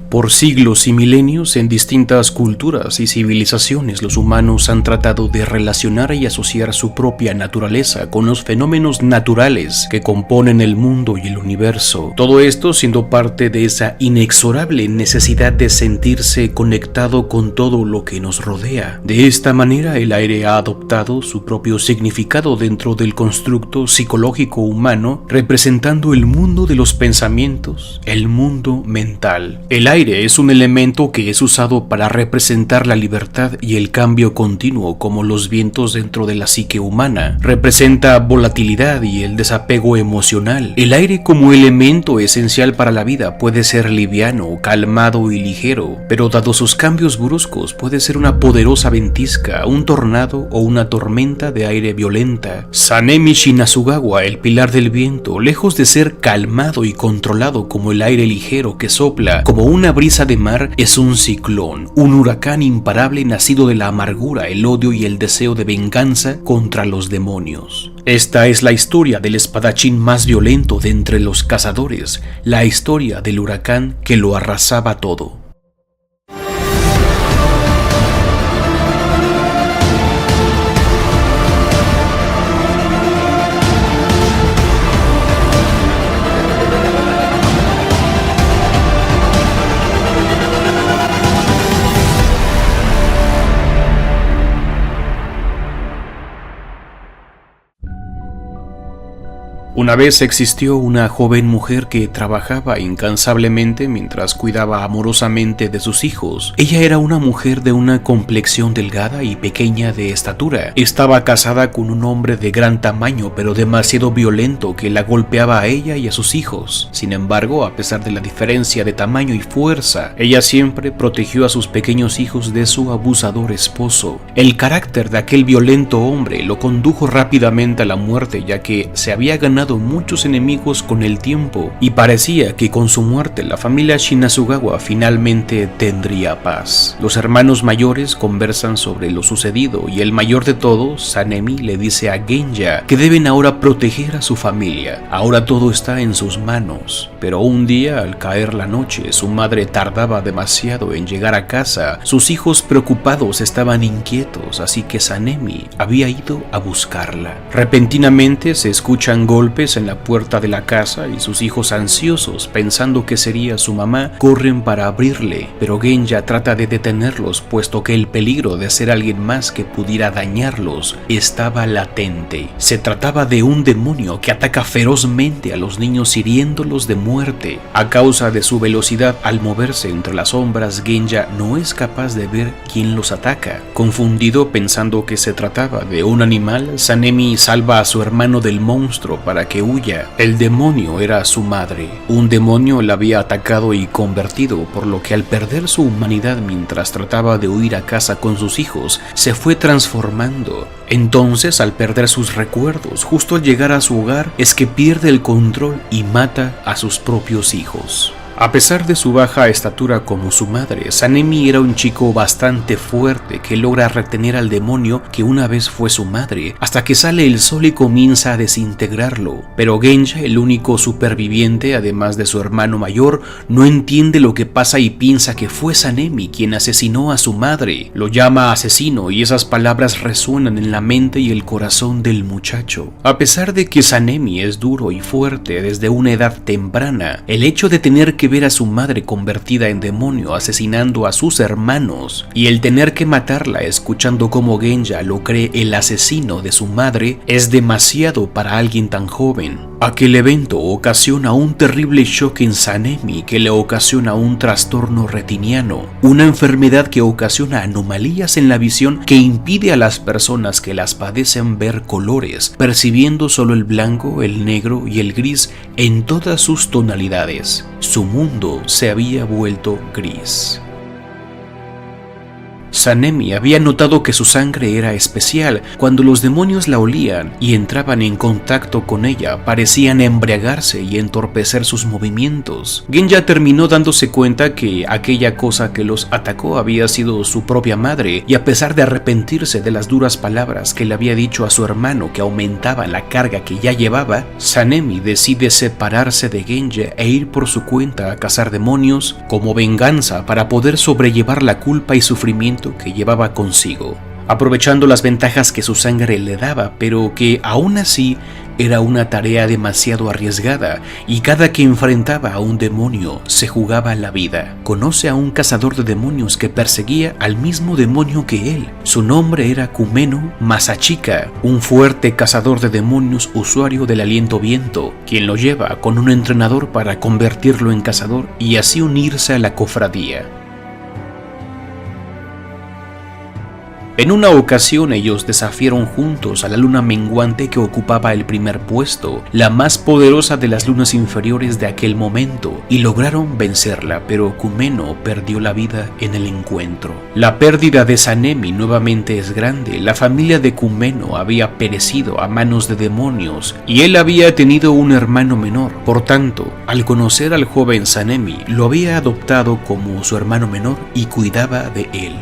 Por siglos y milenios, en distintas culturas y civilizaciones, los humanos han tratado de relacionar y asociar su propia naturaleza con los fenómenos naturales que componen el mundo y el universo. Todo esto siendo parte de esa inexorable necesidad de sentirse conectado con todo lo que nos rodea. De esta manera, el aire ha adoptado su propio significado dentro del constructo psicológico humano, representando el mundo de los pensamientos, el mundo mental. El aire es un elemento que es usado para representar la libertad y el cambio continuo, como los vientos dentro de la psique humana. Representa volatilidad y el desapego emocional. El aire como elemento esencial para la vida puede ser liviano, calmado y ligero, pero dado sus cambios bruscos puede ser una poderosa ventisca, un tornado o una tormenta de aire violenta. Sanemi Shinasugawa, el pilar del viento, lejos de ser calmado y controlado como el aire ligero que sopla como una brisa de mar, es un ciclón, un huracán imparable nacido de la amargura, el odio y el deseo de venganza contra los demonios. Esta es la historia del espadachín más violento de entre los cazadores, la historia del huracán que lo arrasaba todo. Una vez existió una joven mujer que trabajaba incansablemente mientras cuidaba amorosamente de sus hijos. Ella era una mujer de una complexión delgada y pequeña de estatura. Estaba casada con un hombre de gran tamaño, pero demasiado violento, que la golpeaba a ella y a sus hijos. Sin embargo, a pesar de la diferencia de tamaño y fuerza, ella siempre protegió a sus pequeños hijos de su abusador esposo. El carácter de aquel violento hombre lo condujo rápidamente a la muerte, ya que se había ganado muchos enemigos con el tiempo, y parecía que con su muerte la familia Shinasugawa finalmente tendría paz. Los hermanos mayores conversan sobre lo sucedido y el mayor de todos, Sanemi, le dice a Genja que deben ahora proteger a su familia. Ahora todo está en sus manos. Pero un día, al caer la noche, su madre tardaba demasiado en llegar a casa. Sus hijos preocupados estaban inquietos, así que Sanemi había ido a buscarla. Repentinamente se escuchan golpes en la puerta de la casa y sus hijos, ansiosos pensando que sería su mamá, corren para abrirle, pero Genja trata de detenerlos, puesto que el peligro de ser alguien más que pudiera dañarlos estaba latente. Se trataba de un demonio que ataca ferozmente a los niños, hiriéndolos de muerte. A causa de su velocidad al moverse entre las sombras, Genja no es capaz de ver quién los ataca. Confundido, pensando que se trataba de un animal, Sanemi salva a su hermano del monstruo para que huya. El demonio era su madre. Un demonio la había atacado y convertido, por lo que al perder su humanidad mientras trataba de huir a casa con sus hijos, se fue transformando. Entonces, al perder sus recuerdos, justo al llegar a su hogar, es que pierde el control y mata a sus propios hijos. A pesar de su baja estatura como su madre, Sanemi era un chico bastante fuerte que logra retener al demonio que una vez fue su madre, hasta que sale el sol y comienza a desintegrarlo. Pero Genja, el único superviviente, además de su hermano mayor, no entiende lo que pasa y piensa que fue Sanemi quien asesinó a su madre. Lo llama asesino y esas palabras resuenan en la mente y el corazón del muchacho. A pesar de que Sanemi es duro y fuerte desde una edad temprana, el hecho de tener que ver a su madre convertida en demonio asesinando a sus hermanos y el tener que matarla escuchando cómo Genja lo cree el asesino de su madre es demasiado para alguien tan joven. Aquel evento ocasiona un terrible shock en Sanemi, que le ocasiona un trastorno retiniano, una enfermedad que ocasiona anomalías en la visión que impide a las personas que las padecen ver colores, percibiendo solo el blanco, el negro y el gris en todas sus tonalidades. Su mundo se había vuelto gris. Sanemi había notado que su sangre era especial. Cuando los demonios la olían y entraban en contacto con ella, parecían embriagarse y entorpecer sus movimientos. Genja terminó dándose cuenta que aquella cosa que los atacó había sido su propia madre, y a pesar de arrepentirse de las duras palabras que le había dicho a su hermano que aumentaban la carga que ya llevaba, Sanemi decide separarse de Genja e ir por su cuenta a cazar demonios como venganza para poder sobrellevar la culpa y sufrimiento que llevaba consigo, aprovechando las ventajas que su sangre le daba, pero que aún así era una tarea demasiado arriesgada, y cada que enfrentaba a un demonio se jugaba la vida. Conoce a un cazador de demonios que perseguía al mismo demonio que él. Su nombre era Kumeno Masachika, un fuerte cazador de demonios usuario del aliento viento, quien lo lleva con un entrenador para convertirlo en cazador y así unirse a la cofradía. En una ocasión ellos desafiaron juntos a la luna menguante que ocupaba el primer puesto, la más poderosa de las lunas inferiores de aquel momento, y lograron vencerla, pero Kumeno perdió la vida en el encuentro. La pérdida de Sanemi nuevamente es grande. La familia de Kumeno había perecido a manos de demonios y él había tenido un hermano menor. Por tanto, al conocer al joven Sanemi, lo había adoptado como su hermano menor y cuidaba de él.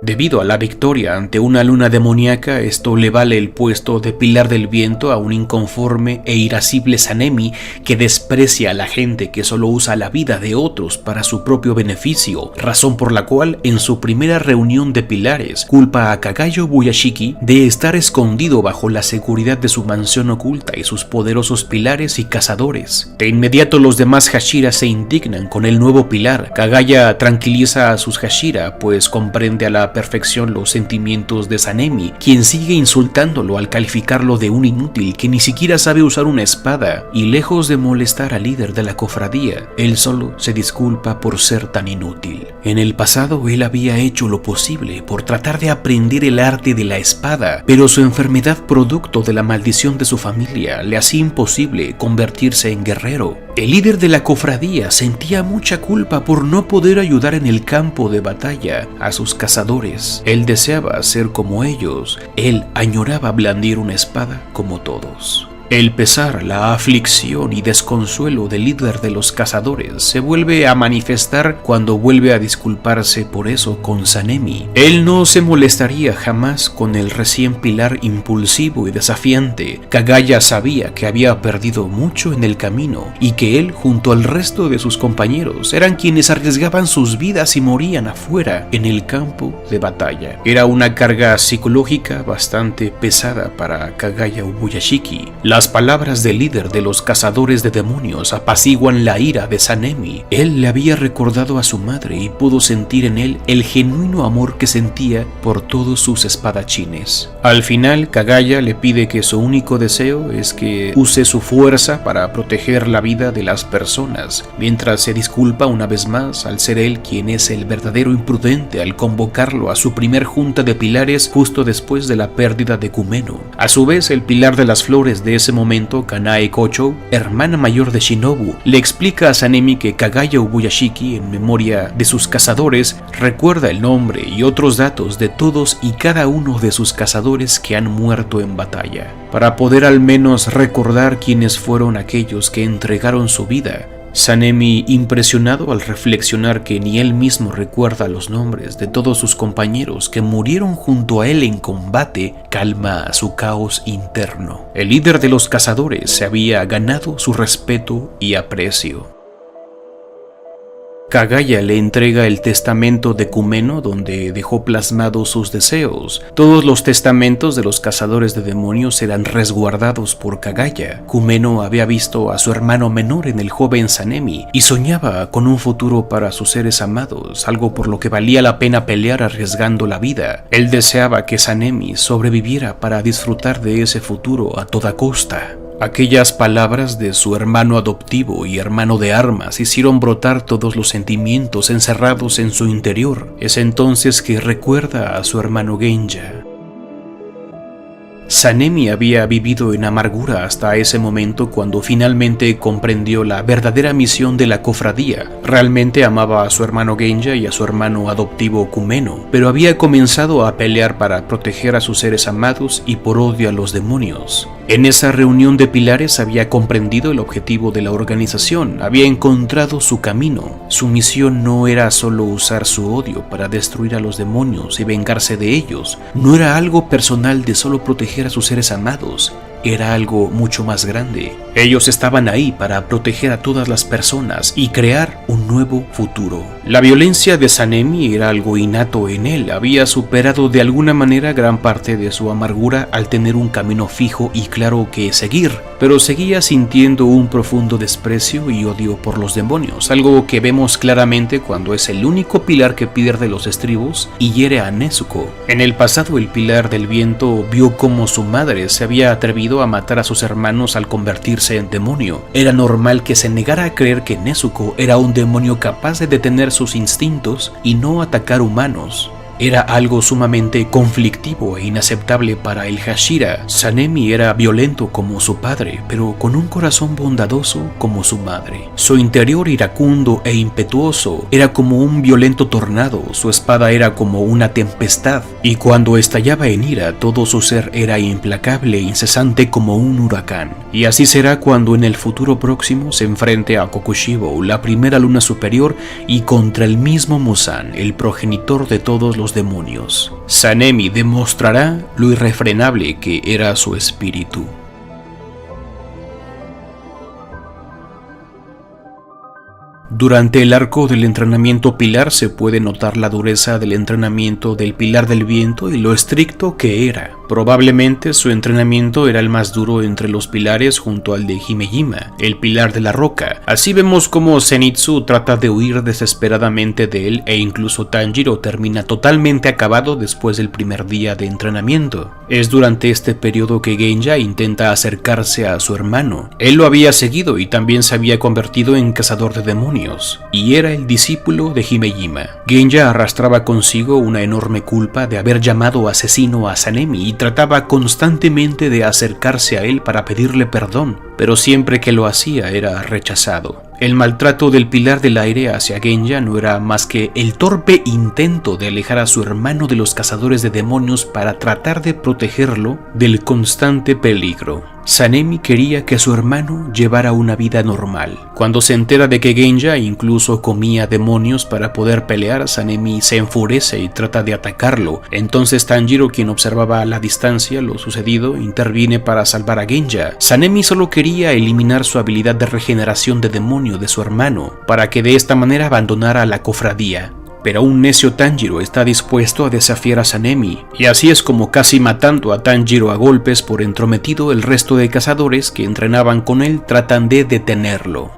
Debido a la victoria ante una luna demoníaca, esto le vale el puesto de pilar del viento a un inconforme e irascible Sanemi que desprecia a la gente que solo usa la vida de otros para su propio beneficio, razón por la cual en su primera reunión de pilares culpa a Kagayo Ubuyashiki de estar escondido bajo la seguridad de su mansión oculta y sus poderosos pilares y cazadores. De inmediato los demás Hashira se indignan con el nuevo pilar. Kagaya tranquiliza a sus Hashira, pues comprende a la perfección los sentimientos de Sanemi, quien sigue insultándolo al calificarlo de un inútil que ni siquiera sabe usar una espada, y lejos de molestar al líder de la cofradía, él solo se disculpa por ser tan inútil. En el pasado él había hecho lo posible por tratar de aprender el arte de la espada, pero su enfermedad producto de la maldición de su familia le hacía imposible convertirse en guerrero. El líder de la cofradía sentía mucha culpa por no poder ayudar en el campo de batalla a sus cazadores. Él deseaba ser como ellos. Él añoraba blandir una espada como todos. El pesar, la aflicción y desconsuelo del líder de los cazadores se vuelve a manifestar cuando vuelve a disculparse por eso con Sanemi. Él no se molestaría jamás con el recién pilar impulsivo y desafiante. Kagaya sabía que había perdido mucho en el camino y que él, junto al resto de sus compañeros, eran quienes arriesgaban sus vidas y morían afuera en el campo de batalla. Era una carga psicológica bastante pesada para Kagaya Ubuyashiki. Las palabras del líder de los cazadores de demonios apaciguan la ira de Sanemi. Él le había recordado a su madre y pudo sentir en él el genuino amor que sentía por todos sus espadachines. Al final, Kagaya le pide que su único deseo es que use su fuerza para proteger la vida de las personas, mientras se disculpa una vez más al ser él quien es el verdadero imprudente al convocarlo a su primer junta de pilares justo después de la pérdida de Kumeno. A su vez, el pilar de las flores de ese momento, Kanae Kocho, hermana mayor de Shinobu, le explica a Sanemi que Kagaya Ubuyashiki, en memoria de sus cazadores, recuerda el nombre y otros datos de todos y cada uno de sus cazadores que han muerto en batalla, para poder al menos recordar quiénes fueron aquellos que entregaron su vida. Sanemi, impresionado al reflexionar que ni él mismo recuerda los nombres de todos sus compañeros que murieron junto a él en combate, calma su caos interno. El líder de los cazadores se había ganado su respeto y aprecio. Kagaya le entrega el testamento de Kumeno donde dejó plasmados sus deseos. Todos los testamentos de los cazadores de demonios eran resguardados por Kagaya. Kumeno había visto a su hermano menor en el joven Sanemi y soñaba con un futuro para sus seres amados, algo por lo que valía la pena pelear arriesgando la vida. Él deseaba que Sanemi sobreviviera para disfrutar de ese futuro a toda costa. Aquellas palabras de su hermano adoptivo y hermano de armas hicieron brotar todos los sentimientos encerrados en su interior. Es entonces que recuerda a su hermano Genja. Sanemi había vivido en amargura hasta ese momento cuando finalmente comprendió la verdadera misión de la cofradía. Realmente amaba a su hermano Genja y a su hermano adoptivo Kumeno, pero había comenzado a pelear para proteger a sus seres amados y por odio a los demonios. En esa reunión de pilares había comprendido el objetivo de la organización, había encontrado su camino. Su misión no era solo usar su odio para destruir a los demonios y vengarse de ellos, no era algo personal de solo proteger a sus seres amados. Era algo mucho más grande. Ellos estaban ahí para proteger a todas las personas y crear un nuevo futuro. La violencia de Sanemi era algo innato en él. Había superado de alguna manera gran parte de su amargura al tener un camino fijo y claro que seguir, pero seguía sintiendo un profundo desprecio y odio por los demonios, algo que vemos claramente cuando es el único pilar que pierde los estribos y hiere a Nezuko. En el pasado, el pilar del viento vio cómo su madre se había atrevido a matar a sus hermanos al convertirse en demonio. Era normal que se negara a creer que Nezuko era un demonio capaz de detener sus instintos y no atacar humanos. Era algo sumamente conflictivo e inaceptable para el Hashira. Sanemi era violento como su padre, pero con un corazón bondadoso como su madre. Su interior iracundo e impetuoso era como un violento tornado, su espada era como una tempestad, y cuando estallaba en ira, todo su ser era implacable e incesante como un huracán. Y así será cuando en el futuro próximo se enfrente a Kokushibo, la primera luna superior, y contra el mismo Muzan, el progenitor de todos los demonios. Sanemi demostrará lo irrefrenable que era su espíritu. Durante el arco del entrenamiento pilar se puede notar la dureza del entrenamiento del pilar del viento y lo estricto que era. Probablemente su entrenamiento era el más duro entre los pilares junto al de Himejima, el pilar de la roca. Así vemos cómo Zenitsu trata de huir desesperadamente de él e incluso Tanjiro termina totalmente acabado después del primer día de entrenamiento. Es durante este periodo que Genja intenta acercarse a su hermano. Él lo había seguido y también se había convertido en cazador de demonios, y era el discípulo de Himejima. Genja arrastraba consigo una enorme culpa de haber llamado asesino a Sanemi y trataba constantemente de acercarse a él para pedirle perdón, pero siempre que lo hacía era rechazado. El maltrato del pilar del aire hacia Genja no era más que el torpe intento de alejar a su hermano de los cazadores de demonios para tratar de protegerlo del constante peligro. Sanemi quería que su hermano llevara una vida normal. Cuando se entera de que Genja incluso comía demonios para poder pelear, Sanemi se enfurece y trata de atacarlo. Entonces Tanjiro, quien observaba a la distancia lo sucedido, interviene para salvar a Genja. Sanemi solo quería eliminar su habilidad de regeneración de demonio de su hermano, para que de esta manera abandonara la cofradía. Pero un necio Tanjiro está dispuesto a desafiar a Sanemi, y así es como, casi matando a Tanjiro a golpes por entrometido, el resto de cazadores que entrenaban con él tratan de detenerlo.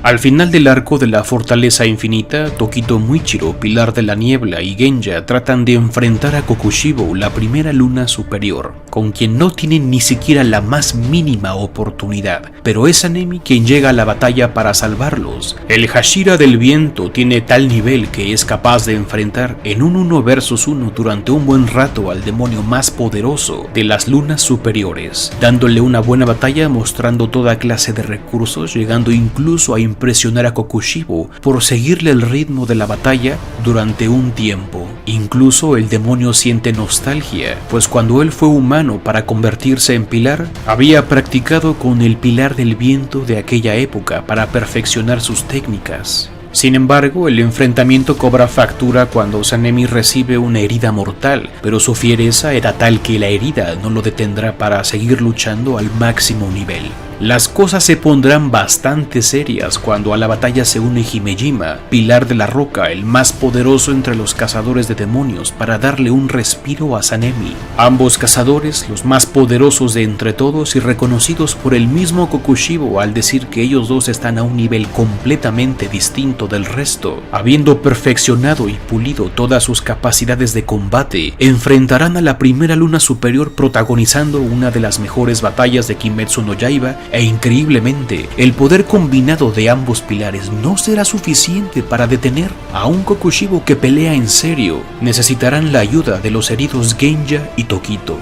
Al final del arco de la fortaleza infinita, Tokito Muichiro, pilar de la niebla, y Genja tratan de enfrentar a Kokushibo, la primera luna superior, con quien no tienen ni siquiera la más mínima oportunidad, pero es Sanemi quien llega a la batalla para salvarlos. El Hashira del viento tiene tal nivel que es capaz de enfrentar en un 1 versus 1 durante un buen rato al demonio más poderoso de las lunas superiores, dándole una buena batalla, mostrando toda clase de recursos, llegando incluso a impresionar a Kokushibo por seguirle el ritmo de la batalla durante un tiempo. Incluso el demonio siente nostalgia, pues cuando él fue humano para convertirse en pilar, había practicado con el pilar del viento de aquella época para perfeccionar sus técnicas. Sin embargo, el enfrentamiento cobra factura cuando Sanemi recibe una herida mortal, pero su fiereza era tal que la herida no lo detendrá para seguir luchando al máximo nivel. Las cosas se pondrán bastante serias cuando a la batalla se une Himejima, pilar de la roca, el más poderoso entre los cazadores de demonios, para darle un respiro a Sanemi. Ambos cazadores, los más poderosos de entre todos y reconocidos por el mismo Kokushibo al decir que ellos dos están a un nivel completamente distinto del resto, habiendo perfeccionado y pulido todas sus capacidades de combate, enfrentarán a la primera luna superior protagonizando una de las mejores batallas de Kimetsu no Yaiba E increíblemente, el poder combinado de ambos pilares no será suficiente para detener a un Kokushibo que pelea en serio. Necesitarán la ayuda de los heridos Genja y Tokito.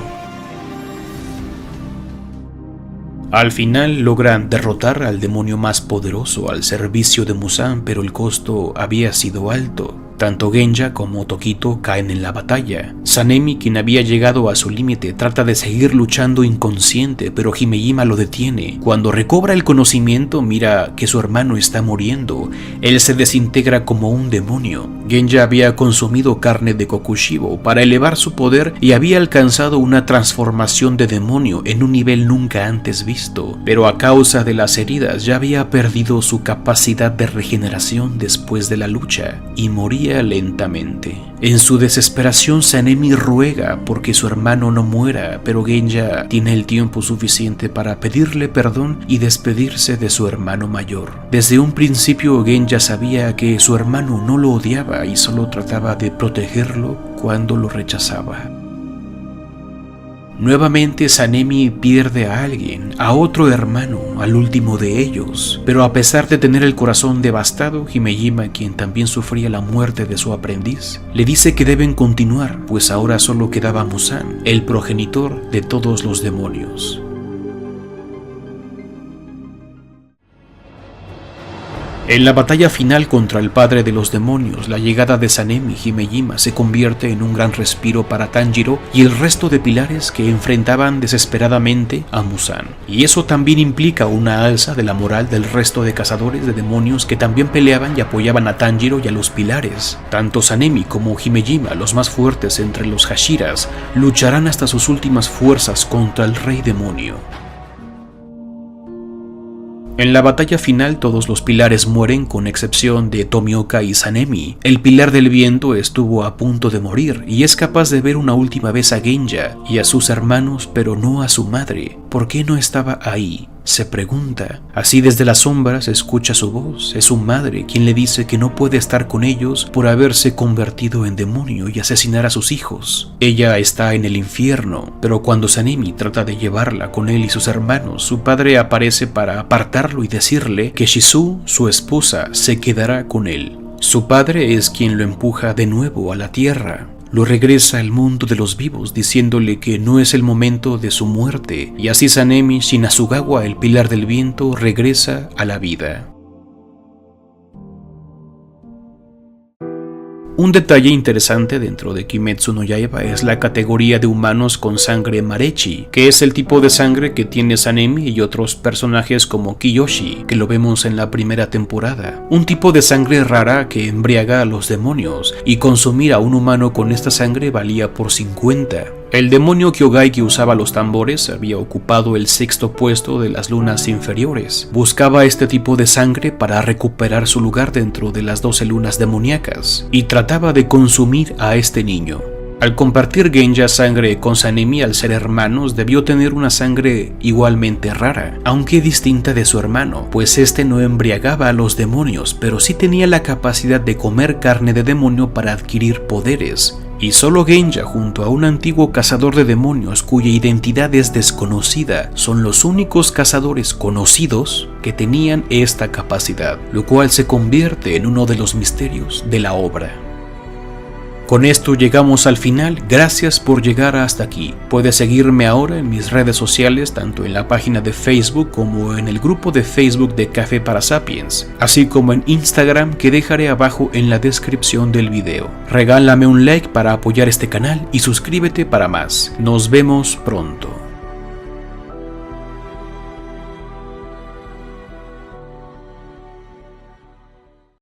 Al final logran derrotar al demonio más poderoso al servicio de Muzan, pero el costo había sido alto. Tanto Genja como Tokito caen en la batalla. Sanemi, quien había llegado a su límite, trata de seguir luchando inconsciente, pero Himejima lo detiene. Cuando recobra el conocimiento, mira que su hermano está muriendo. Él se desintegra como un demonio. Genja había consumido carne de Kokushibo para elevar su poder y había alcanzado una transformación de demonio en un nivel nunca antes visto. Pero a causa de las heridas ya había perdido su capacidad de regeneración después de la lucha y moría lentamente. En su desesperación, Sanemi ruega porque su hermano no muera, pero Genja tiene el tiempo suficiente para pedirle perdón y despedirse de su hermano mayor. Desde un principio, Genja sabía que su hermano no lo odiaba y solo trataba de protegerlo cuando lo rechazaba. Nuevamente Sanemi pierde a alguien, a otro hermano, al último de ellos. Pero a pesar de tener el corazón devastado, Himejima, quien también sufría la muerte de su aprendiz, le dice que deben continuar, pues ahora solo quedaba Muzan, el progenitor de todos los demonios. En la batalla final contra el padre de los demonios, la llegada de Sanemi Himejima se convierte en un gran respiro para Tanjiro y el resto de pilares que enfrentaban desesperadamente a Muzan. Y eso también implica una alza de la moral del resto de cazadores de demonios que también peleaban y apoyaban a Tanjiro y a los pilares. Tanto Sanemi como Himejima, los más fuertes entre los Hashiras, lucharán hasta sus últimas fuerzas contra el rey demonio. En la batalla final todos los pilares mueren con excepción de Tomioka y Sanemi. El pilar del viento estuvo a punto de morir y es capaz de ver una última vez a Genja y a sus hermanos, pero no a su madre. ¿Por qué no estaba ahí?, se pregunta. Así desde las sombras escucha su voz. Es su madre quien le dice que no puede estar con ellos por haberse convertido en demonio y asesinar a sus hijos. Ella está en el infierno, pero cuando Sanemi trata de llevarla con él y sus hermanos, su padre aparece para apartarlo y decirle que Shizu, su esposa, se quedará con él. Su padre es quien lo empuja de nuevo a la tierra. Lo regresa al mundo de los vivos diciéndole que no es el momento de su muerte, y así Sanemi Shinasugawa, el pilar del viento, regresa a la vida. Un detalle interesante dentro de Kimetsu no Yaiba es la categoría de humanos con sangre Marechi, que es el tipo de sangre que tiene Sanemi y otros personajes como Kiyoshi, que lo vemos en la primera temporada. Un tipo de sangre rara que embriaga a los demonios, y consumir a un humano con esta sangre valía por 50. El demonio Kyogai que usaba los tambores había ocupado el 6º puesto de las lunas inferiores. Buscaba este tipo de sangre para recuperar su lugar dentro de las 12 lunas demoníacas y trataba de consumir a este niño. Al compartir Genja sangre con Sanemi al ser hermanos, debió tener una sangre igualmente rara, aunque distinta de su hermano, pues este no embriagaba a los demonios, pero sí tenía la capacidad de comer carne de demonio para adquirir poderes. Y solo Genja, junto a un antiguo cazador de demonios cuya identidad es desconocida, son los únicos cazadores conocidos que tenían esta capacidad, lo cual se convierte en uno de los misterios de la obra. Con esto llegamos al final. Gracias por llegar hasta aquí. Puedes seguirme ahora en mis redes sociales, tanto en la página de Facebook como en el grupo de Facebook de Café para Sapiens, así como en Instagram, que dejaré abajo en la descripción del video. Regálame un like para apoyar este canal y suscríbete para más. Nos vemos pronto.